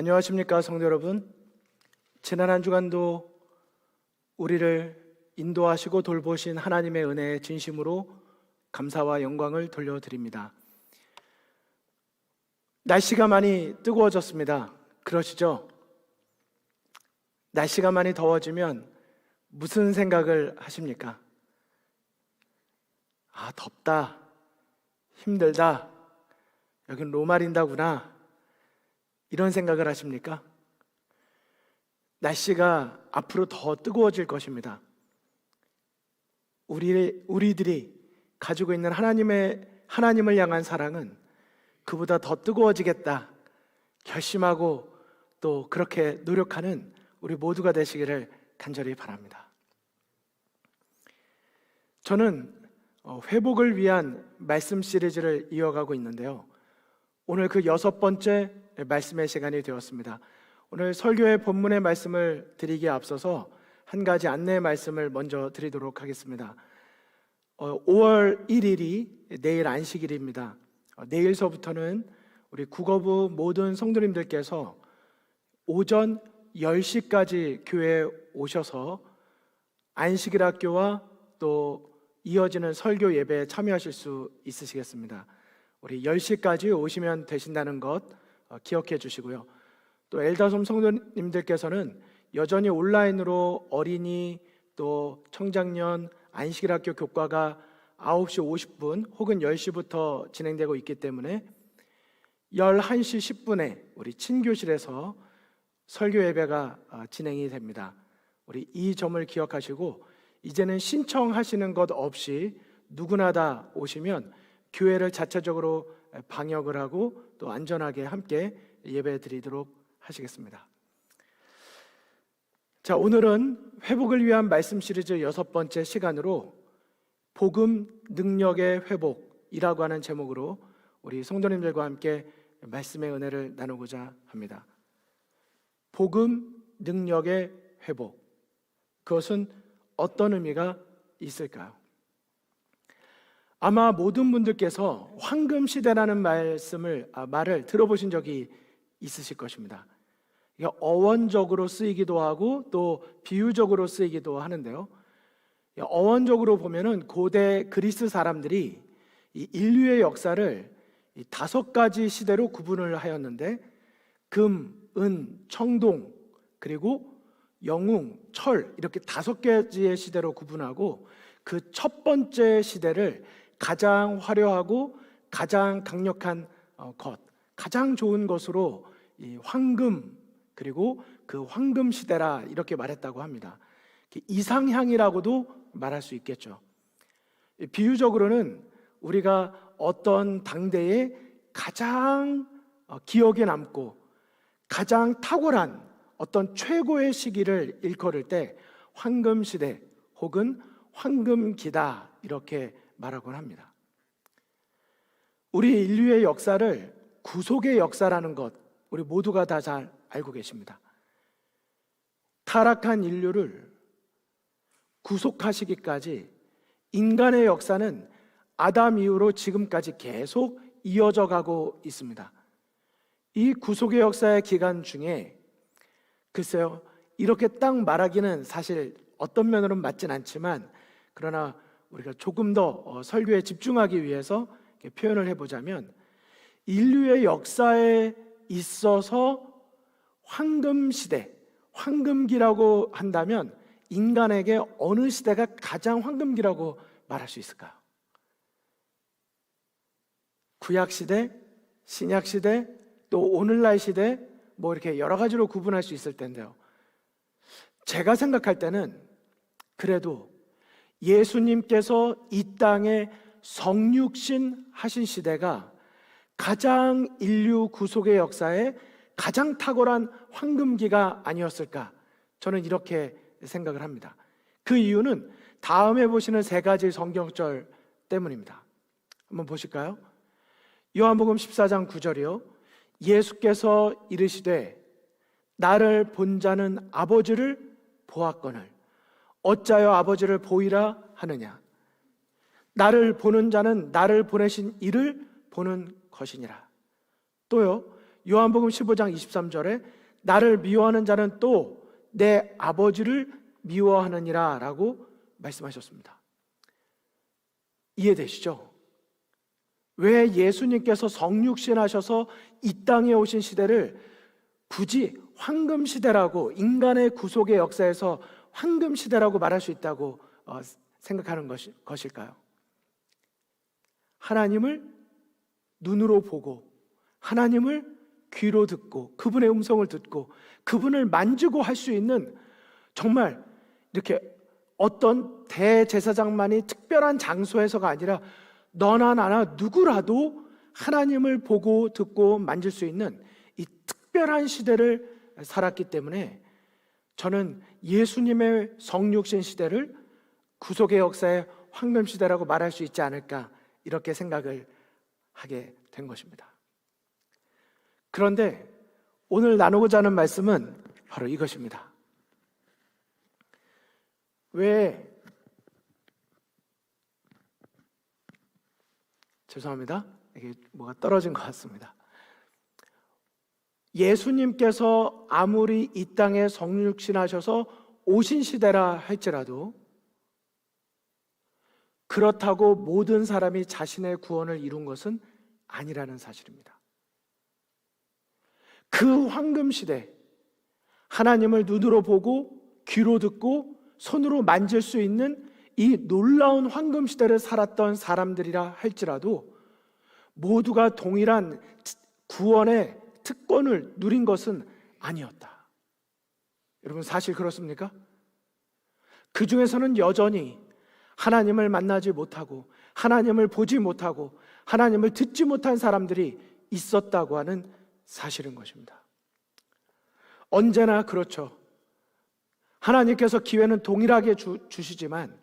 안녕하십니까 성도 여러분. 지난 한 주간도 우리를 인도하시고 돌보신 하나님의 은혜에 진심으로 감사와 영광을 돌려드립니다. 날씨가 많이 뜨거워졌습니다. 그러시죠? 날씨가 많이 더워지면 무슨 생각을 하십니까? 덥다, 힘들다, 여긴 로마린다구나, 이런 생각을 하십니까? 날씨가 앞으로 더 뜨거워질 것입니다. 우리들이 가지고 있는 하나님을 향한 사랑은 그보다 더 뜨거워지겠다 결심하고 또 그렇게 노력하는 우리 모두가 되시기를 간절히 바랍니다. 저는 회복을 위한 말씀 시리즈를 이어가고 있는데요, 오늘 그 6번째 말씀의 시간이 되었습니다. 오늘 설교의 본문의 말씀을 드리기에 앞서서 한 가지 안내 말씀을 먼저 드리도록 하겠습니다. 5월 1일이 내일 안식일입니다. 내일서부터는 우리 국어부 모든 성도님들께서 오전 10시까지 교회에 오셔서 안식일 학교와 또 이어지는 설교 예배에 참여하실 수 있으시겠습니다. 우리 10시까지 오시면 되신다는 것 기억해 주시고요. 또 엘다솜 성도님들께서는 여전히 온라인으로 어린이 또 청장년 안식일 학교 교과가 9시 50분 혹은 10시부터 진행되고 있기 때문에 11시 10분에 우리 친교실에서 설교 예배가 진행이 됩니다. 우리 이 점을 기억하시고 이제는 신청하시는 것 없이 누구나 다 오시면 교회를 자체적으로 방역을 하고 또 안전하게 함께 예배 드리도록 하시겠습니다. 자, 오늘은 회복을 위한 말씀 시리즈 6번째 시간으로 복음 능력의 회복이라고 하는 제목으로 우리 성도님들과 함께 말씀의 은혜를 나누고자 합니다. 복음 능력의 회복, 그것은 어떤 의미가 있을까요? 아마 모든 분들께서 황금시대라는 말을 들어보신 적이 있으실 것입니다. 이게 어원적으로 쓰이기도 하고 또 비유적으로 쓰이기도 하는데요, 어원적으로 보면은 고대 그리스 사람들이 이 인류의 역사를 5가지 시대로 구분을 하였는데 금, 은, 청동, 그리고 영웅, 철, 이렇게 5가지의 시대로 구분하고 그 첫 번째 시대를 가장 화려하고 가장 강력한 것, 가장 좋은 것으로 이 황금, 그리고 그 황금 시대라 이렇게 말했다고 합니다. 이상향이라고도 말할 수 있겠죠. 비유적으로는 우리가 어떤 당대에 가장 기억에 남고 가장 탁월한 어떤 최고의 시기를 일컬을 때 황금 시대 혹은 황금기다 이렇게 말하곤 합니다. 우리 인류의 역사를 구속의 역사라는 것 우리 모두가 다 잘 알고 계십니다. 타락한 인류를 구속하시기까지 인간의 역사는 아담 이후로 지금까지 계속 이어져 가고 있습니다. 이 구속의 역사의 기간 중에 글쎄요, 이렇게 딱 말하기는 사실 어떤 면으로는 맞진 않지만, 그러나 우리가 조금 더 설교에 집중하기 위해서 표현을 해보자면, 인류의 역사에 있어서 황금시대, 황금기라고 한다면 인간에게 어느 시대가 가장 황금기라고 말할 수 있을까요? 구약시대, 신약시대, 또 오늘날 시대, 뭐 이렇게 여러 가지로 구분할 수 있을 텐데요, 제가 생각할 때는 그래도 예수님께서 이 땅에 성육신 하신 시대가 가장 인류 구속의 역사에 가장 탁월한 황금기가 아니었을까, 저는 이렇게 생각을 합니다. 그 이유는 다음에 보시는 3가지 성경절 때문입니다. 한번 보실까요? 요한복음 14장 9절이요, 예수께서 이르시되 나를 본 자는 아버지를 보았거늘 어찌하여 아버지를 보이라 하느냐. 나를 보는 자는 나를 보내신 이를 보는 것이니라. 또요, 요한복음 15장 23절에 나를 미워하는 자는 또 내 아버지를 미워하느니라 라고 말씀하셨습니다. 이해되시죠? 왜 예수님께서 성육신하셔서 이 땅에 오신 시대를 굳이 황금시대라고, 인간의 구속의 역사에서 황금시대라고 말할 수 있다고 생각하는 것일까요? 하나님을 눈으로 보고, 하나님을 귀로 듣고, 그분의 음성을 듣고, 그분을 만지고 할 수 있는, 정말 이렇게 어떤 대제사장만이 특별한 장소에서가 아니라 너나 나나 누구라도 하나님을 보고 듣고 만질 수 있는 이 특별한 시대를 살았기 때문에 저는 예수님의 성육신 시대를 구속의 역사의 황금시대라고 말할 수 있지 않을까, 이렇게 생각을 하게 된 것입니다. 그런데 오늘 나누고자 하는 말씀은 바로 이것입니다. 죄송합니다. 이게 뭐가 떨어진 것 같습니다. 예수님께서 아무리 이 땅에 성육신하셔서 오신 시대라 할지라도 그렇다고 모든 사람이 자신의 구원을 이룬 것은 아니라는 사실입니다. 그 황금시대, 하나님을 눈으로 보고 귀로 듣고 손으로 만질 수 있는 이 놀라운 황금시대를 살았던 사람들이라 할지라도 모두가 동일한 구원의 특권을 누린 것은 아니었다. 여러분, 사실 그렇습니까? 그 중에서는 여전히 하나님을 만나지 못하고, 하나님을 보지 못하고, 하나님을 듣지 못한 사람들이 있었다고 하는 사실인 것입니다. 언제나 그렇죠. 하나님께서 기회는 동일하게 주시지만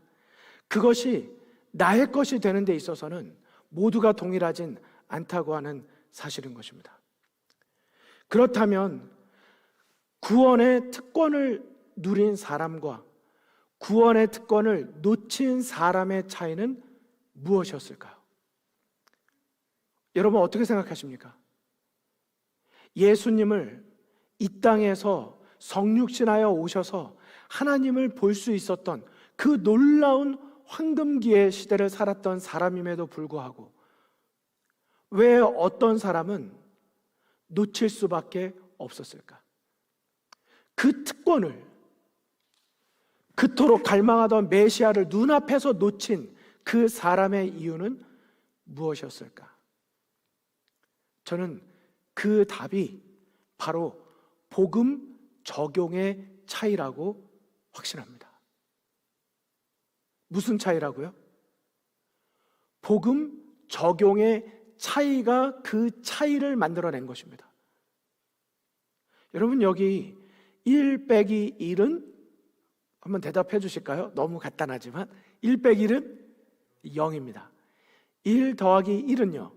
그것이 나의 것이 되는 데 있어서는 모두가 동일하진 않다고 하는 사실인 것입니다. 그렇다면 구원의 특권을 누린 사람과 구원의 특권을 놓친 사람의 차이는 무엇이었을까요? 여러분, 어떻게 생각하십니까? 예수님을 이 땅에서 성육신하여 오셔서 하나님을 볼 수 있었던 그 놀라운 황금기의 시대를 살았던 사람임에도 불구하고 왜 어떤 사람은 놓칠 수밖에 없었을까? 그 특권을, 그토록 갈망하던 메시아를 눈앞에서 놓친 그 사람의 이유는 무엇이었을까? 저는 그 답이 바로 복음 적용의 차이라고 확신합니다. 무슨 차이라고요? 복음 적용의 차이가 그 차이를 만들어낸 것입니다. 여러분, 여기 1 빼기 1은 한번 대답해 주실까요? 너무 간단하지만 1 빼기 1은 0입니다. 1 더하기 1은요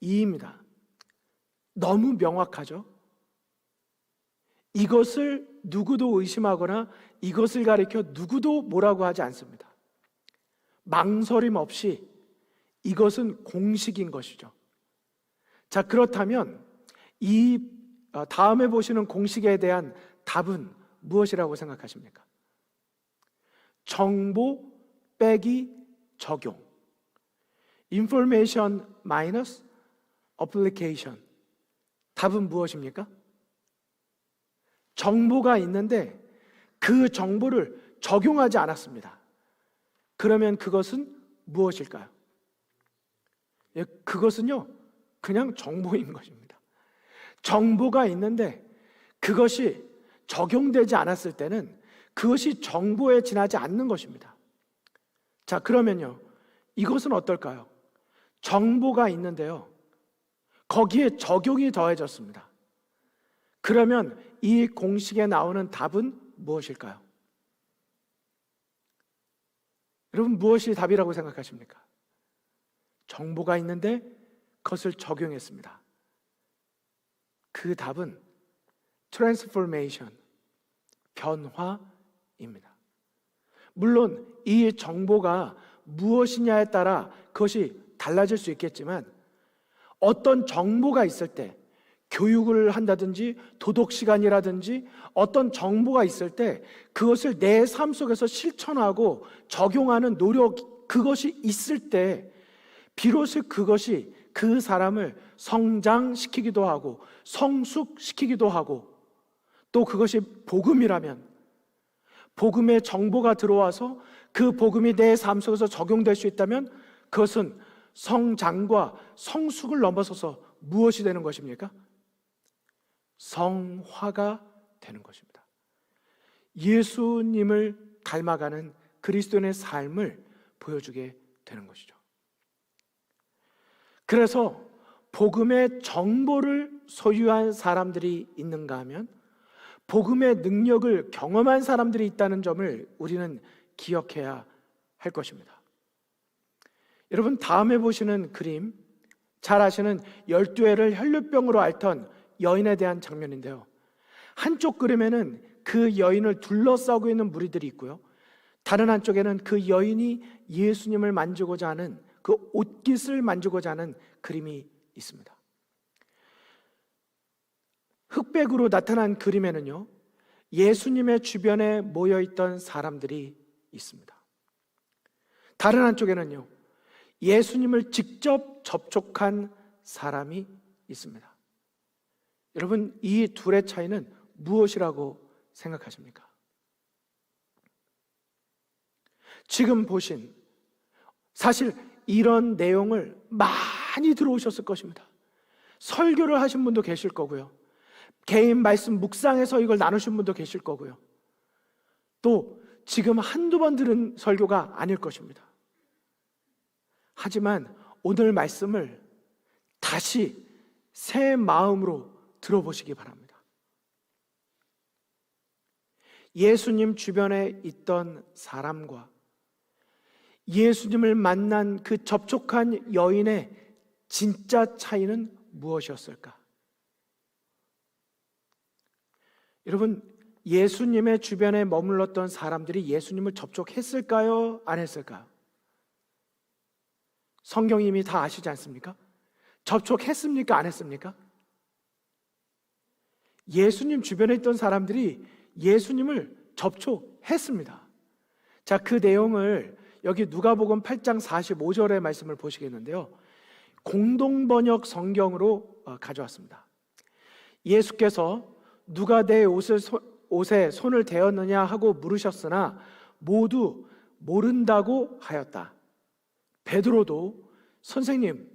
2입니다. 너무 명확하죠? 이것을 누구도 의심하거나 이것을 가리켜 누구도 뭐라고 하지 않습니다. 망설임 없이 이것은 공식인 것이죠. 자, 그렇다면 이 다음에 보시는 공식에 대한 답은 무엇이라고 생각하십니까? 정보 빼기 적용, Information minus Application. 답은 무엇입니까? 정보가 있는데 그 정보를 적용하지 않았습니다. 그러면 그것은 무엇일까요? 예, 그것은요 그냥 정보인 것입니다. 정보가 있는데 그것이 적용되지 않았을 때는 그것이 정보에 지나지 않는 것입니다. 자, 그러면요 이것은 어떨까요? 정보가 있는데요 거기에 적용이 더해졌습니다. 그러면 이 공식에 나오는 답은 무엇일까요? 여러분, 무엇이 답이라고 생각하십니까? 정보가 있는데 그것을 적용했습니다. 그 답은 트랜스포메이션, 변화입니다. 물론 이 정보가 무엇이냐에 따라 그것이 달라질 수 있겠지만 어떤 정보가 있을 때, 교육을 한다든지 도덕 시간이라든지 어떤 정보가 있을 때 그것을 내 삶 속에서 실천하고 적용하는 노력, 그것이 있을 때 비로소 그것이 그 사람을 성장시키기도 하고 성숙시키기도 하고, 또 그것이 복음이라면, 복음의 정보가 들어와서 그 복음이 내 삶 속에서 적용될 수 있다면 그것은 성장과 성숙을 넘어서서 무엇이 되는 것입니까? 성화가 되는 것입니다. 예수님을 닮아가는 그리스도인의 삶을 보여주게 되는 것이죠. 그래서 복음의 정보를 소유한 사람들이 있는가 하면 복음의 능력을 경험한 사람들이 있다는 점을 우리는 기억해야 할 것입니다. 여러분, 다음에 보시는 그림, 잘 아시는 12해를 혈류병으로 앓던 여인에 대한 장면인데요, 한쪽 그림에는 그 여인을 둘러싸고 있는 무리들이 있고요, 다른 한쪽에는 그 여인이 예수님을 만지고자 하는, 그 옷깃을 만지고자 하는 그림이 있습니다. 흑백으로 나타난 그림에는요, 예수님의 주변에 모여있던 사람들이 있습니다. 다른 한쪽에는요, 예수님을 직접 접촉한 사람이 있습니다. 여러분, 이 둘의 차이는 무엇이라고 생각하십니까? 지금 보신, 사실 이런 내용을 많이 들어오셨을 것입니다. 설교를 하신 분도 계실 거고요, 개인 말씀 묵상해서 이걸 나누신 분도 계실 거고요, 또 지금 한두 번 들은 설교가 아닐 것입니다. 하지만 오늘 말씀을 다시 새 마음으로 들어보시기 바랍니다. 예수님 주변에 있던 사람과 예수님을 만난 그 접촉한 여인의 진짜 차이는 무엇이었을까? 여러분, 예수님의 주변에 머물렀던 사람들이 예수님을 접촉했을까요? 안 했을까요? 성경이 이미 다 아시지 않습니까? 접촉했습니까? 안 했습니까? 예수님 주변에 있던 사람들이 예수님을 접촉했습니다. 자, 그 내용을 여기 누가복음 8장 45절의 말씀을 보시겠는데요, 공동번역 성경으로 가져왔습니다. 예수께서 누가 내 옷에 손을 대었느냐 하고 물으셨으나 모두 모른다고 하였다. 베드로도 선생님,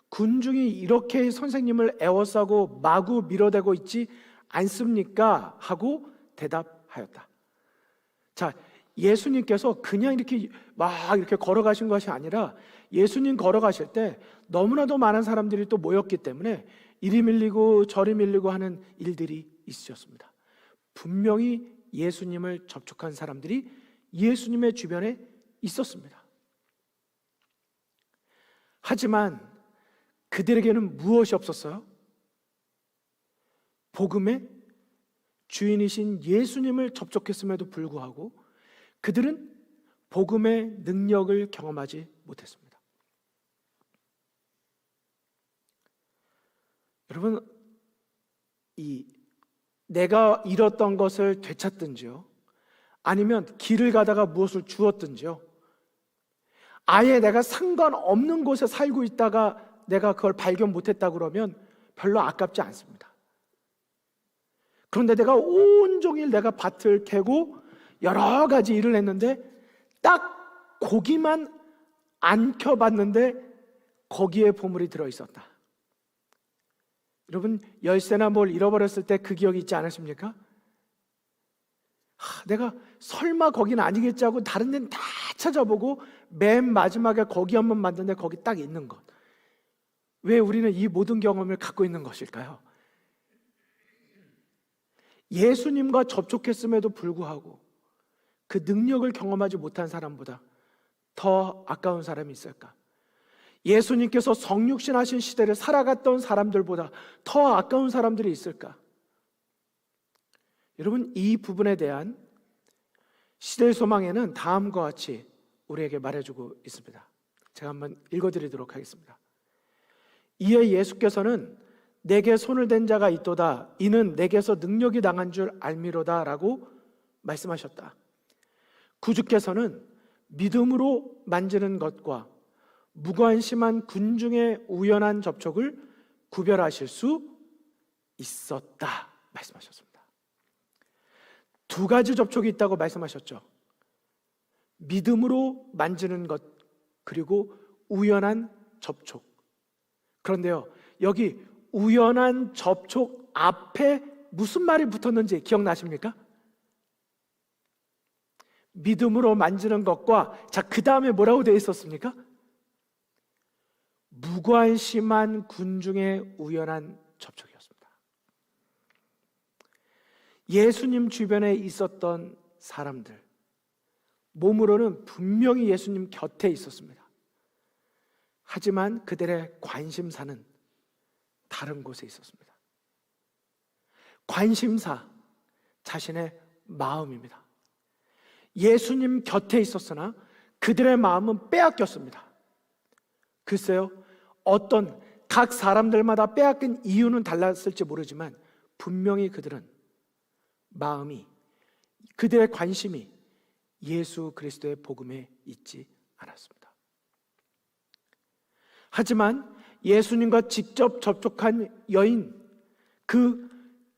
군중이 이렇게 선생님을 에워싸고 마구 밀어대고 있지 않습니까? 하고 대답하였다. 자, 예수님께서 그냥 이렇게 막 이렇게 걸어가신 것이 아니라 예수님 걸어가실 때 너무나도 많은 사람들이 또 모였기 때문에 이리 밀리고 저리 밀리고 하는 일들이 있으셨습니다. 분명히 예수님을 접촉한 사람들이 예수님의 주변에 있었습니다. 하지만 그들에게는 무엇이 없었어요? 복음의 주인이신 예수님을 접촉했음에도 불구하고 그들은 복음의 능력을 경험하지 못했습니다. 여러분, 내가 잃었던 것을 되찾든지요, 아니면 길을 가다가 무엇을 주었든지요, 아예 내가 상관없는 곳에 살고 있다가 내가 그걸 발견 못했다 그러면 별로 아깝지 않습니다. 그런데 내가 온종일 내가 밭을 캐고 여러 가지 일을 했는데 딱 고기만 안 켜봤는데 거기에 보물이 들어있었다. 여러분, 열쇠나 뭘 잃어버렸을 때 그 기억이 있지 않으십니까? 내가 설마 거기는 아니겠지 하고 다른 데는 다 찾아보고 맨 마지막에 거기 한번 만드는데 거기 딱 있는 것. 왜 우리는 이 모든 경험을 갖고 있는 것일까요? 예수님과 접촉했음에도 불구하고 그 능력을 경험하지 못한 사람보다 더 아까운 사람이 있을까? 예수님께서 성육신하신 시대를 살아갔던 사람들보다 더 아까운 사람들이 있을까? 여러분, 이 부분에 대한 시대의 소망에는 다음과 같이 우리에게 말해주고 있습니다. 제가 한번 읽어드리도록 하겠습니다. 이에 예수께서는 내게 손을 댄 자가 있도다. 이는 내게서 능력이 당한 줄 알미로다 라고 말씀하셨다. 구주께서는 믿음으로 만지는 것과 무관심한 군중의 우연한 접촉을 구별하실 수 있었다 말씀하셨습니다. 두 가지 접촉이 있다고 말씀하셨죠. 믿음으로 만지는 것, 그리고 우연한 접촉. 그런데요, 여기 우연한 접촉 앞에 무슨 말이 붙었는지 기억나십니까? 믿음으로 만지는 것과, 자, 그 다음에 뭐라고 되어 있었습니까? 무관심한 군중의 우연한 접촉이었습니다. 예수님 주변에 있었던 사람들, 몸으로는 분명히 예수님 곁에 있었습니다. 하지만 그들의 관심사는 다른 곳에 있었습니다. 관심사, 자신의 마음입니다. 예수님 곁에 있었으나 그들의 마음은 빼앗겼습니다. 글쎄요, 어떤 각 사람들마다 빼앗긴 이유는 달랐을지 모르지만 분명히 그들은 마음이, 그들의 관심이 예수 그리스도의 복음에 있지 않았습니다. 하지만 예수님과 직접 접촉한 여인, 그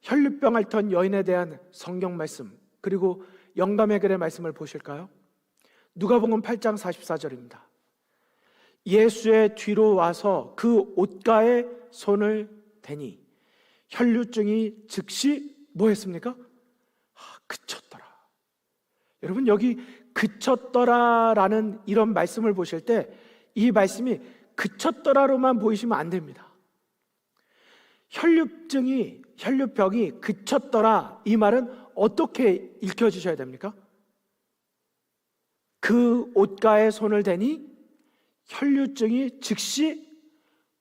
혈루병 앓던 여인에 대한 성경 말씀, 그리고 영감의 글의 말씀을 보실까요? 누가복음 8장 44절입니다. 예수의 뒤로 와서 그 옷가에 손을 대니 혈루증이 즉시 뭐 했습니까? 그쳤더라. 여러분, 여기 그쳤더라라는 이런 말씀을 보실 때 이 말씀이 그쳤더라로만 보이시면 안 됩니다. 혈루병이 그쳤더라, 이 말은 어떻게 읽혀주셔야 됩니까? 그 옷가에 손을 대니 혈루증이 즉시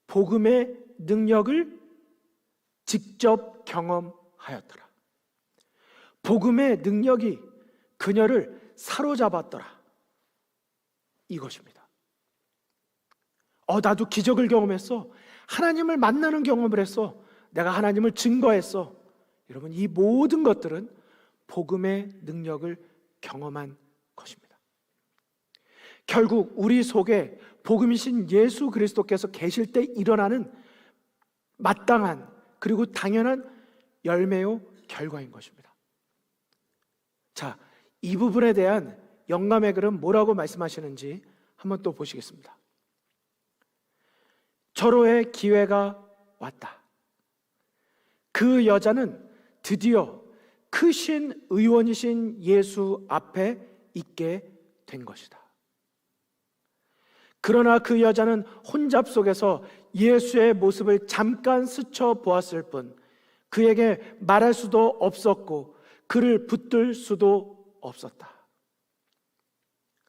복음의 능력을 직접 경험하였더라. 복음의 능력이 그녀를 사로잡았더라, 이것입니다. 나도 기적을 경험했어. 하나님을 만나는 경험을 했어. 내가 하나님을 증거했어. 여러분, 이 모든 것들은 복음의 능력을 경험한 것입니다. 결국 우리 속에 복음이신 예수 그리스도께서 계실 때 일어나는 마땅한, 그리고 당연한 열매요 결과인 것입니다. 자, 이 부분에 대한 영감의 글은 뭐라고 말씀하시는지 한번 또 보시겠습니다. 절호의 기회가 왔다. 그 여자는 드디어 크신 의원이신 예수 앞에 있게 된 것이다. 그러나 그 여자는 혼잡 속에서 예수의 모습을 잠깐 스쳐 보았을 뿐 그에게 말할 수도 없었고 그를 붙들 수도 없었다.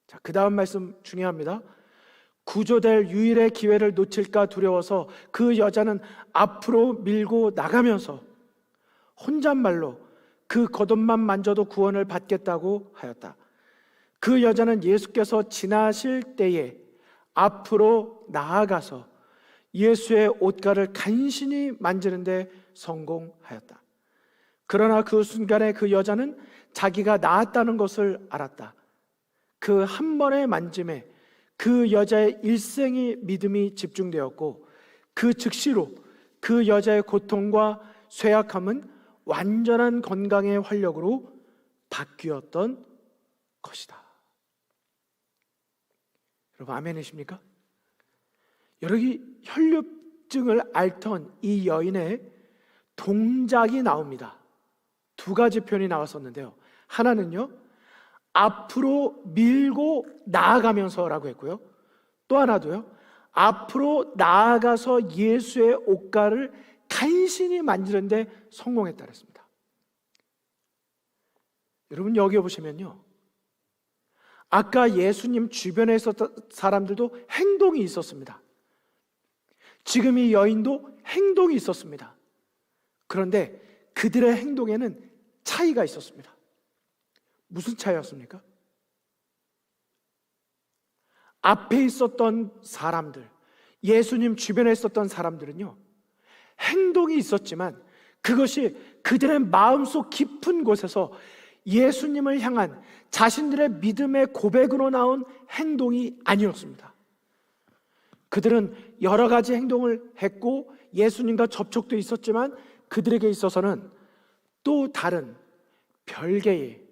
자, 그 다음 말씀 중요합니다. 구조될 유일의 기회를 놓칠까 두려워서 그 여자는 앞으로 밀고 나가면서 혼잣말로 그 겉옷만 만져도 구원을 받겠다고 하였다. 그 여자는 예수께서 지나실 때에 앞으로 나아가서 예수의 옷가를 간신히 만지는 데 성공하였다. 그러나 그 순간에 그 여자는 자기가 나았다는 것을 알았다. 그 한 번의 만짐에 그 여자의 일생의 믿음이 집중되었고 그 즉시로 그 여자의 고통과 쇠약함은 완전한 건강의 활력으로 바뀌었던 것이다. 여러분, 아멘이십니까? 여러분, 혈루증을 앓던 이 여인의 동작이 나옵니다. 두 가지 표현이 나왔었는데요, 하나는요, 앞으로 밀고 나아가면서라고 했고요, 또 하나도요, 앞으로 나아가서 예수의 옷가를 간신히 만지는데 성공했다 그랬습니다. 여러분, 여기 보시면요, 아까 예수님 주변에 있었던 사람들도 행동이 있었습니다. 지금 이 여인도 행동이 있었습니다. 그런데 그들의 행동에는 차이가 있었습니다. 무슨 차이였습니까? 앞에 있었던 사람들, 예수님 주변에 있었던 사람들은요, 행동이 있었지만 그것이 그들의 마음속 깊은 곳에서 예수님을 향한 자신들의 믿음의 고백으로 나온 행동이 아니었습니다. 그들은 여러 가지 행동을 했고 예수님과 접촉도 있었지만 그들에게 있어서는 또 다른 별개의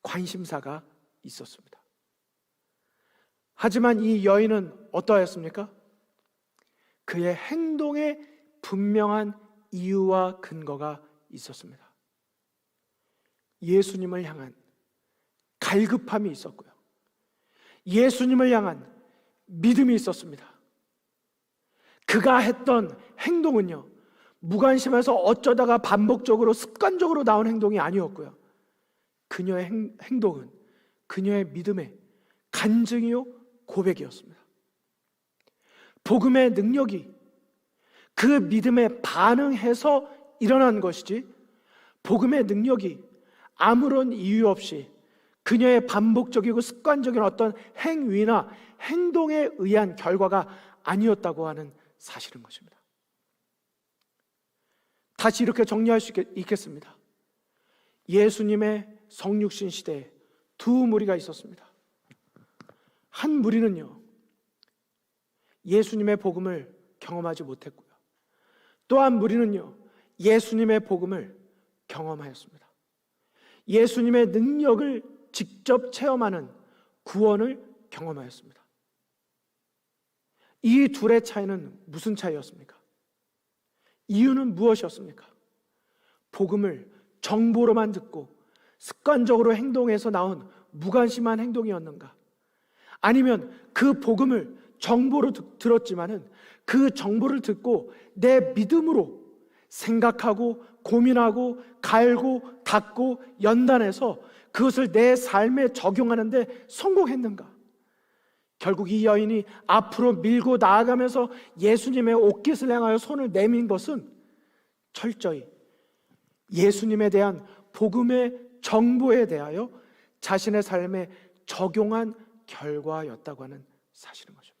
관심사가 있었습니다. 하지만 이 여인은 어떠하였습니까? 그의 행동에 분명한 이유와 근거가 있었습니다. 예수님을 향한 갈급함이 있었고요. 예수님을 향한 믿음이 있었습니다. 그가 했던 행동은요, 무관심해서 어쩌다가 반복적으로 습관적으로 나온 행동이 아니었고요. 그녀의 행동은 그녀의 믿음의 간증이요 고백이었습니다. 복음의 능력이 그 믿음에 반응해서 일어난 것이지, 복음의 능력이 아무런 이유 없이 그녀의 반복적이고 습관적인 어떤 행위나 행동에 의한 결과가 아니었다고 하는 사실인 것입니다. 다시 이렇게 정리할 수 있겠습니다. 예수님의 성육신 시대에 두 무리가 있었습니다. 한 무리는요, 예수님의 복음을 경험하지 못했고요. 또 한 무리는요, 예수님의 복음을 경험하였습니다. 예수님의 능력을 직접 체험하는 구원을 경험하였습니다. 이 둘의 차이는 무슨 차이였습니까? 이유는 무엇이었습니까? 복음을 정보로만 듣고 습관적으로 행동해서 나온 무관심한 행동이었는가? 아니면 그 복음을 정보로 들었지만은 그 정보를 듣고 내 믿음으로 생각하고 고민하고 갈고 닦고 연단해서 그것을 내 삶에 적용하는데 성공했는가? 결국 이 여인이 앞으로 밀고 나아가면서 예수님의 옷깃을 향하여 손을 내민 것은 철저히 예수님에 대한 복음의 정보에 대하여 자신의 삶에 적용한 결과였다고 하는 사실인 것입니다.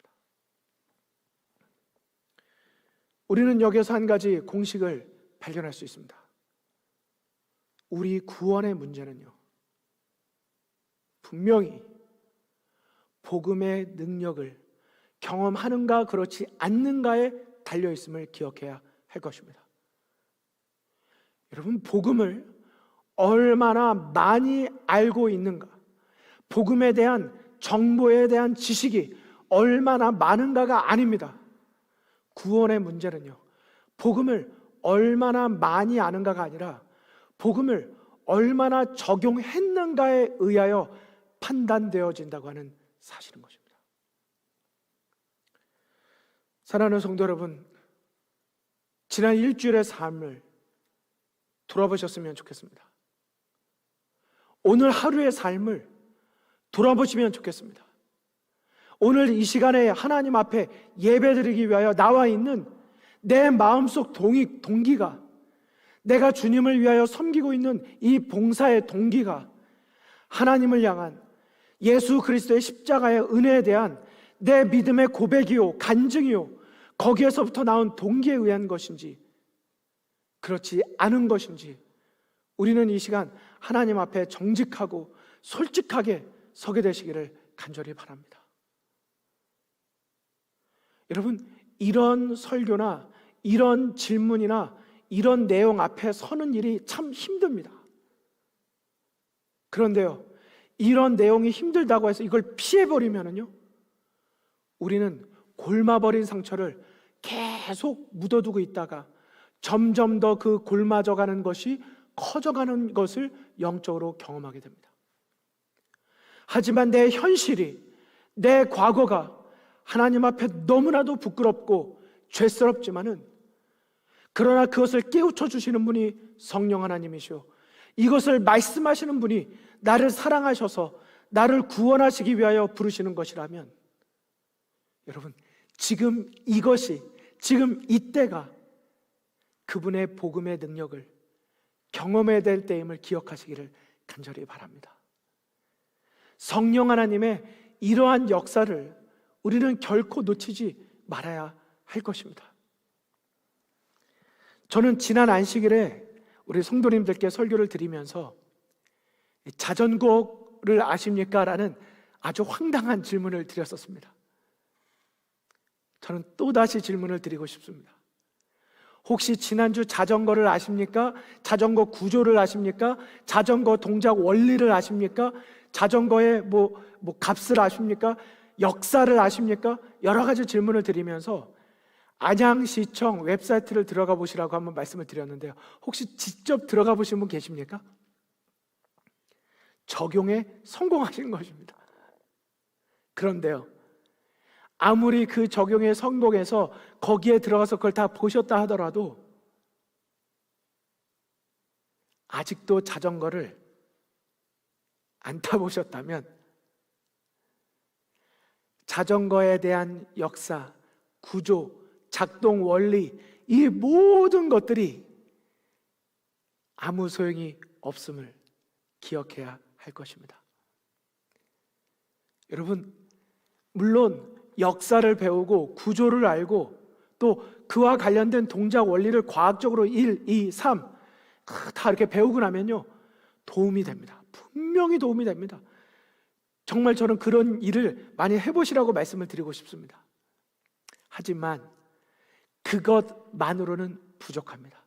우리는 여기서 한 가지 공식을 발견할 수 있습니다. 우리 구원의 문제는요, 분명히 복음의 능력을 경험하는가 그렇지 않는가에 달려있음을 기억해야 할 것입니다. 여러분, 복음을 얼마나 많이 알고 있는가, 복음에 대한 정보에 대한 지식이 얼마나 많은가가 아닙니다. 구원의 문제는요, 복음을 얼마나 많이 아는가가 아니라 복음을 얼마나 적용했는가에 의하여 판단되어진다고 하는 사실인 것입니다. 사랑하는 성도 여러분, 지난 일주일의 삶을 돌아보셨으면 좋겠습니다. 오늘 하루의 삶을 돌아보시면 좋겠습니다. 오늘 이 시간에 하나님 앞에 예배드리기 위하여 나와 있는 내 마음속 동기가, 내가 주님을 위하여 섬기고 있는 이 봉사의 동기가 하나님을 향한 예수 그리스도의 십자가의 은혜에 대한 내 믿음의 고백이요 간증이요 거기에서부터 나온 동기에 의한 것인지 그렇지 않은 것인지 우리는 이 시간 하나님 앞에 정직하고 솔직하게 서게 되시기를 간절히 바랍니다. 여러분, 이런 설교나 이런 질문이나 이런 내용 앞에 서는 일이 참 힘듭니다. 그런데요, 이런 내용이 힘들다고 해서 이걸 피해버리면은요, 우리는 골마버린 상처를 계속 묻어두고 있다가 점점 더 그 골마져가는 것이 커져가는 것을 영적으로 경험하게 됩니다. 하지만 내 현실이, 내 과거가 하나님 앞에 너무나도 부끄럽고 죄스럽지만은 그러나 그것을 깨우쳐 주시는 분이 성령 하나님이시오, 이것을 말씀하시는 분이 나를 사랑하셔서 나를 구원하시기 위하여 부르시는 것이라면, 여러분, 지금 이것이, 지금 이때가 그분의 복음의 능력을 경험해야 될 때임을 기억하시기를 간절히 바랍니다. 성령 하나님의 이러한 역사를 우리는 결코 놓치지 말아야 할 것입니다. 저는 지난 안식일에 우리 성도님들께 설교를 드리면서 자전거를 아십니까? 라는 아주 황당한 질문을 드렸었습니다. 저는 또다시 질문을 드리고 싶습니다. 혹시 지난주 자전거를 아십니까? 자전거 구조를 아십니까? 자전거 동작 원리를 아십니까? 자전거의 값을 아십니까? 역사를 아십니까? 여러 가지 질문을 드리면서 안양시청 웹사이트를 들어가 보시라고 한번 말씀을 드렸는데요. 혹시 직접 들어가 보신 분 계십니까? 적용에 성공하신 것입니다. 그런데요, 아무리 그 적용에 성공해서 거기에 들어가서 그걸 다 보셨다 하더라도 아직도 자전거를 안 타보셨다면 자전거에 대한 역사, 구조, 작동 원리, 이 모든 것들이 아무 소용이 없음을 기억해야 할 것입니다. 여러분, 물론 역사를 배우고 구조를 알고 또 그와 관련된 동작 원리를 과학적으로 1, 2, 3 다 이렇게 배우고 나면요, 도움이 됩니다. 분명히 도움이 됩니다. 정말 저는 그런 일을 많이 해보시라고 말씀을 드리고 싶습니다. 하지만 그것만으로는 부족합니다.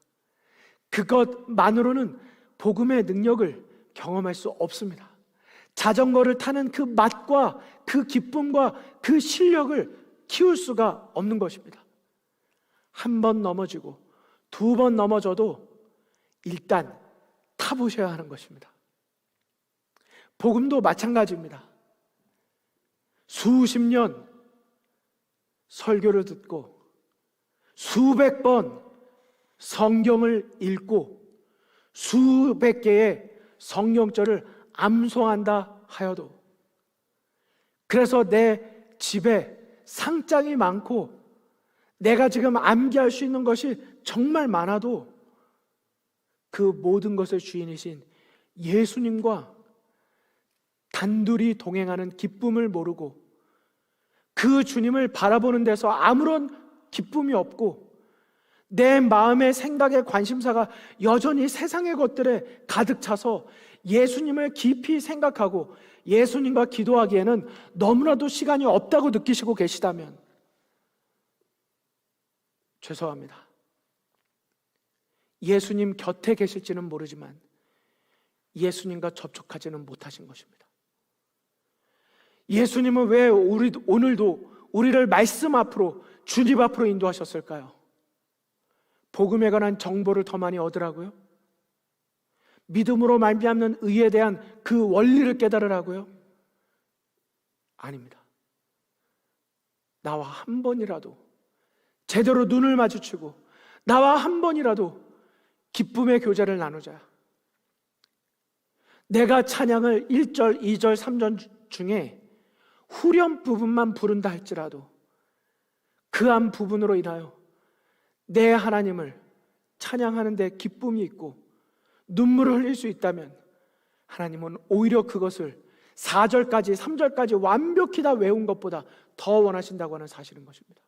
그것만으로는 복음의 능력을 경험할 수 없습니다. 자전거를 타는 그 맛과 그 기쁨과 그 실력을 키울 수가 없는 것입니다. 한 번 넘어지고 두 번 넘어져도 일단 타보셔야 하는 것입니다. 복음도 마찬가지입니다. 수십 년 설교를 듣고 수백 번 성경을 읽고 수백 개의 성경절을 암송한다 하여도, 그래서 내 집에 상장이 많고 내가 지금 암기할 수 있는 것이 정말 많아도 그 모든 것의 주인이신 예수님과 단둘이 동행하는 기쁨을 모르고 그 주님을 바라보는 데서 아무런 기쁨이 없고 내 마음의 생각의 관심사가 여전히 세상의 것들에 가득 차서 예수님을 깊이 생각하고 예수님과 기도하기에는 너무나도 시간이 없다고 느끼시고 계시다면 죄송합니다. 예수님 곁에 계실지는 모르지만 예수님과 접촉하지는 못하신 것입니다. 예수님은 왜 오늘도 우리를 말씀 앞으로, 주님 앞으로 인도하셨을까요? 복음에 관한 정보를 더 많이 얻으라고요? 믿음으로 말미암는 의에 대한 그 원리를 깨달으라고요? 아닙니다. 나와 한 번이라도 제대로 눈을 마주치고 나와 한 번이라도 기쁨의 교제를 나누자. 내가 찬양을 1절, 2절, 3절 중에 후렴 부분만 부른다 할지라도 그 한 부분으로 인하여 내 하나님을 찬양하는 데 기쁨이 있고 눈물을 흘릴 수 있다면 하나님은 오히려 그것을 4절까지 3절까지 완벽히 다 외운 것보다 더 원하신다고 하는 사실인 것입니다.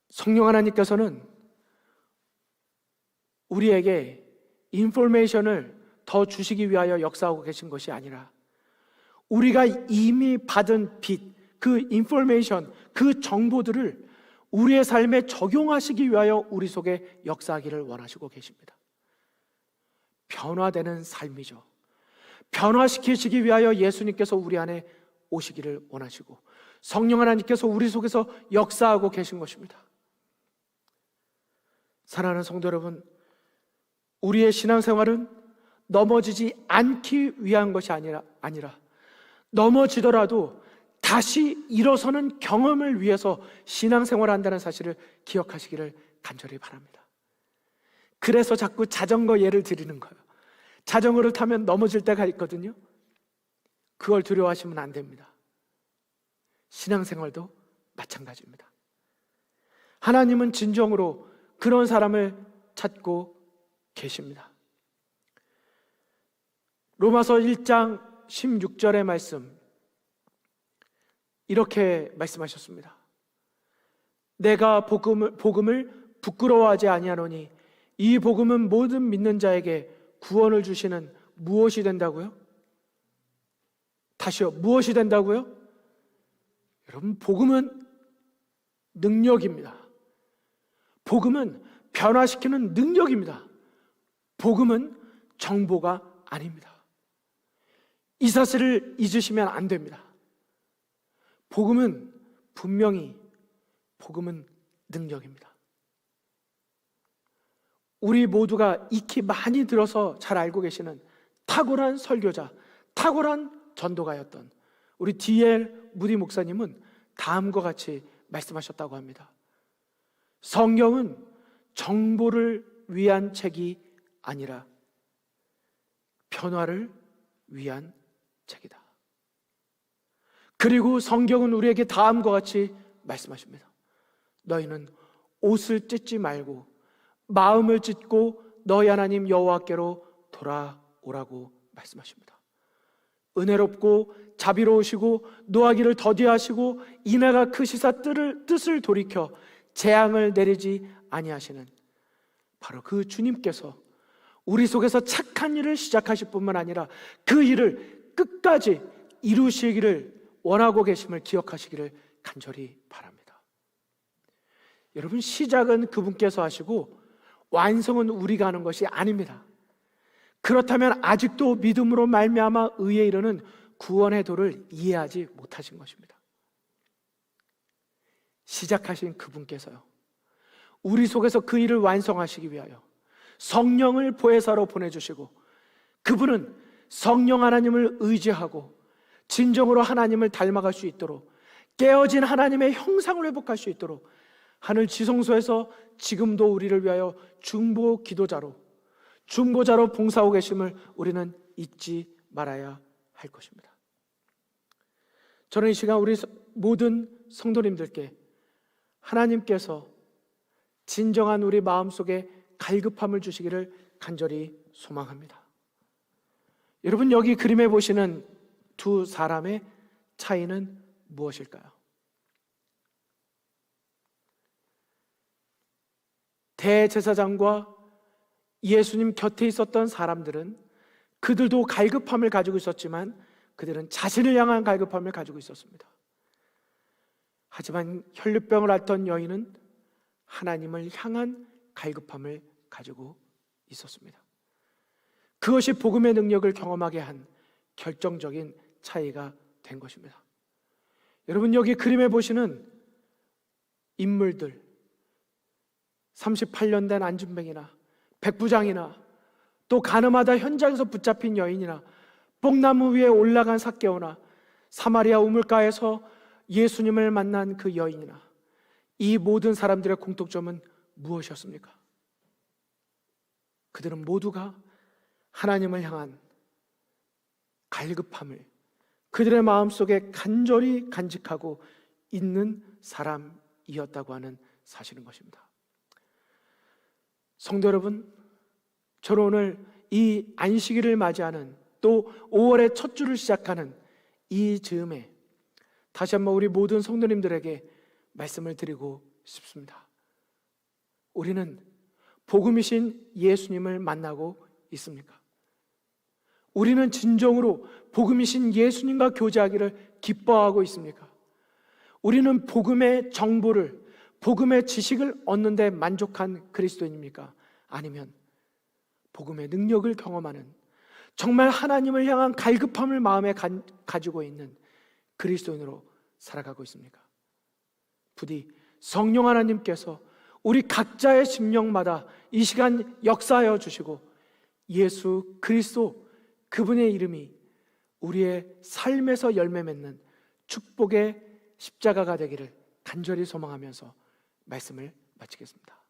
성령 하나님께서는 우리에게 인포메이션을 더 주시기 위하여 역사하고 계신 것이 아니라 우리가 이미 받은 빛, 그 인포메이션, 그 정보들을 우리의 삶에 적용하시기 위하여 우리 속에 역사하기를 원하시고 계십니다. 변화되는 삶이죠. 변화시키시기 위하여 예수님께서 우리 안에 오시기를 원하시고 성령 하나님께서 우리 속에서 역사하고 계신 것입니다. 사랑하는 성도 여러분, 우리의 신앙생활은 넘어지지 않기 위한 것이 아니라 넘어지더라도 다시 일어서는 경험을 위해서 신앙생활을 한다는 사실을 기억하시기를 간절히 바랍니다. 그래서 자꾸 자전거 예를 드리는 거예요. 자전거를 타면 넘어질 때가 있거든요. 그걸 두려워하시면 안 됩니다. 신앙생활도 마찬가지입니다. 하나님은 진정으로 그런 사람을 찾고 계십니다. 로마서 1장 16절의 말씀, 이렇게 말씀하셨습니다. 내가 복음을 부끄러워하지 아니하노니 이 복음은 모든 믿는 자에게 구원을 주시는 무엇이 된다고요? 다시요. 무엇이 된다고요? 여러분, 복음은 능력입니다. 복음은 변화시키는 능력입니다. 복음은 정보가 아닙니다. 이 사실을 잊으시면 안 됩니다. 복음은 분명히 복음은 능력입니다. 우리 모두가 익히 많이 들어서 잘 알고 계시는 탁월한 설교자, 탁월한 전도가였던 우리 D.L. 무디 목사님은 다음과 같이 말씀하셨다고 합니다. 성경은 정보를 위한 책이 아니라 변화를 위한 책이다. 그리고 성경은 우리에게 다음과 같이 말씀하십니다. 너희는 옷을 찢지 말고 마음을 찢고 너희 하나님 여호와께로 돌아오라고 말씀하십니다. 은혜롭고 자비로우시고 노하기를 더디하시고 인하가 크시사 뜻을 돌이켜 재앙을 내리지 아니하시는 바로 그 주님께서 우리 속에서 착한 일을 시작하실 뿐만 아니라 그 일을 끝까지 이루시기를 원하고 계심을 기억하시기를 간절히 바랍니다. 여러분, 시작은 그분께서 하시고 완성은 우리가 하는 것이 아닙니다. 그렇다면 아직도 믿음으로 말미암아 의에 이르는 구원의 도를 이해하지 못하신 것입니다. 시작하신 그분께서요, 우리 속에서 그 일을 완성하시기 위하여 성령을 보혜사로 보내주시고, 그분은 성령 하나님을 의지하고 진정으로 하나님을 닮아갈 수 있도록, 깨어진 하나님의 형상을 회복할 수 있도록 하늘 지성소에서 지금도 우리를 위하여 중보자로 봉사하고 계심을 우리는 잊지 말아야 할 것입니다. 저는 이 시간 우리 모든 성도님들께 하나님께서 진정한 우리 마음속에 갈급함을 주시기를 간절히 소망합니다. 여러분, 여기 그림에 보시는 두 사람의 차이는 무엇일까요? 대제사장과 예수님 곁에 있었던 사람들은 그들도 갈급함을 가지고 있었지만 그들은 자신을 향한 갈급함을 가지고 있었습니다. 하지만 혈류병을 앓던 여인은 하나님을 향한 갈급함을 가지고 있었습니다. 그것이 복음의 능력을 경험하게 한 결정적인 차이가 된 것입니다. 여러분, 여기 그림에 보시는 인물들, 38년 된 안진뱅이나 백부장이나 또 가늠하다 현장에서 붙잡힌 여인이나 뽕나무 위에 올라간 삭개오나 사마리아 우물가에서 예수님을 만난 그 여인이나, 이 모든 사람들의 공통점은 무엇이었습니까? 그들은 모두가 하나님을 향한 갈급함을 그들의 마음속에 간절히 간직하고 있는 사람이었다고 하는 사실인 것입니다. 성도 여러분, 저는 오늘 이 안식일을 맞이하는 또 5월의 첫 주를 시작하는 이 즈음에 다시 한번 우리 모든 성도님들에게 말씀을 드리고 싶습니다. 우리는 복음이신 예수님을 만나고 있습니까? 우리는 진정으로 복음이신 예수님과 교제하기를 기뻐하고 있습니까? 우리는 복음의 정보를, 복음의 지식을 얻는 데 만족한 그리스도인입니까? 아니면 복음의 능력을 경험하는, 정말 하나님을 향한 갈급함을 마음에 가지고 있는 그리스도인으로 살아가고 있습니까? 부디 성령 하나님께서 우리 각자의 심령마다 이 시간 역사하여 주시고 예수 그리스도, 그분의 이름이 우리의 삶에서 열매 맺는 축복의 십자가가 되기를 간절히 소망하면서 말씀을 마치겠습니다.